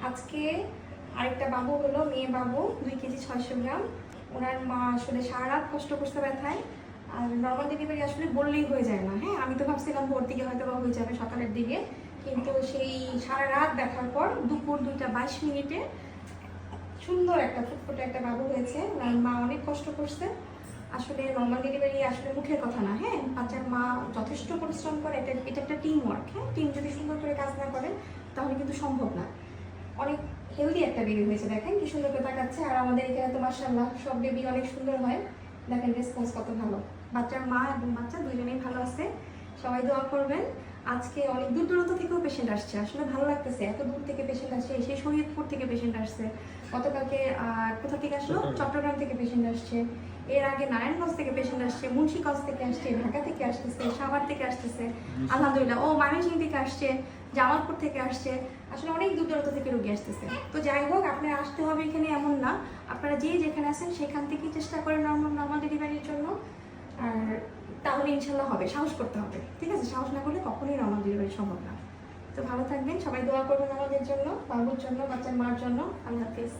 আজকে আরেকটা বাবু হলো, মেয়ে বাবু, 2 কেজি 600 গ্রাম। ওনার মা আসলে সারা রাত কষ্ট করতে ব্যথায়। আর নর্মাল ডেলিভারি আসলে বললেই হয়ে যায় না। হ্যাঁ, আমি তো ভাবছিলাম ভোর দিকে হয়তো বা হয়ে যাবে, সকালের দিকে, কিন্তু সেই সারা রাত ব্যথার পর দুপুর 2টা 22 মিনিটে সুন্দর একটা ফুটফুটে একটা বাবু হয়েছে। ওনার মা অনেক কষ্ট করছে। আসলে নর্মাল ডেলিভারি আসলে মুখের কথা না। হ্যাঁ, বাচ্চার মা যথেষ্ট পরিশ্রম করে। এটা একটা টিম ওয়ার্ক। হ্যাঁ, টিম যদি সুন্দর করে কাজ না করে তাহলে কিন্তু সম্ভব না। অনেক হেলদি একটা বেবি হয়েছে, দেখেন কি সুন্দর করে তাকাচ্ছে। আর আমাদের এখানে তো মাশাআল্লাহ সব বেবি অনেক সুন্দর হয়। দেখেন রেসপন্স কত ভালো। বাচ্চার মা এবং বাচ্চা দুজনেই ভালো আছে। সবাই দোয়া করবেন। আজকে অনেক দূর দূরান্ত থেকেও পেশেন্ট আসছে, আসলে ভালো লাগতেছে। এত দূর থেকে পেশেন্ট আসছে, সেই শরীয়তপুর থেকে পেশেন্ট আসছে। গতকালকে কোথা থেকে আসলো, চট্টগ্রাম থেকে পেশেন্ট আসছে। এর আগে নারায়ণগঞ্জ থেকে পেশেন্ট আসছে, মুন্সিগঞ্জ থেকে আসছে, ঢাকা থেকে আসতেছে, সাভার থেকে আসতেছে, আলহামদুলিল্লাহ। ও ময়মনসিংহ থেকে আসছে, জামালপুর থেকে আসছে। আসলে অনেক দূর দূরান্ত থেকে রোগী আসতেছে। তো যাই হোক, আপনারা আসতে হবে এখানে এমন না। আপনারা যেখানে আছেন সেখান থেকেই চেষ্টা করেন নর্মাল ডেলিভারির জন্য। আর তাহলে ইনশাল্লাহ হবে। সাহস করতে হবে, ঠিক আছে? সাহস না করলে কখনোই নর্মাল ডেলিভারি সম্ভব না। তো ভালো থাকবেন, সবাই দোয়া করবেন আমাদের জন্য, বাবুর জন্য, বাচ্চার মার জন্য। আল্লাহ হাফিজ।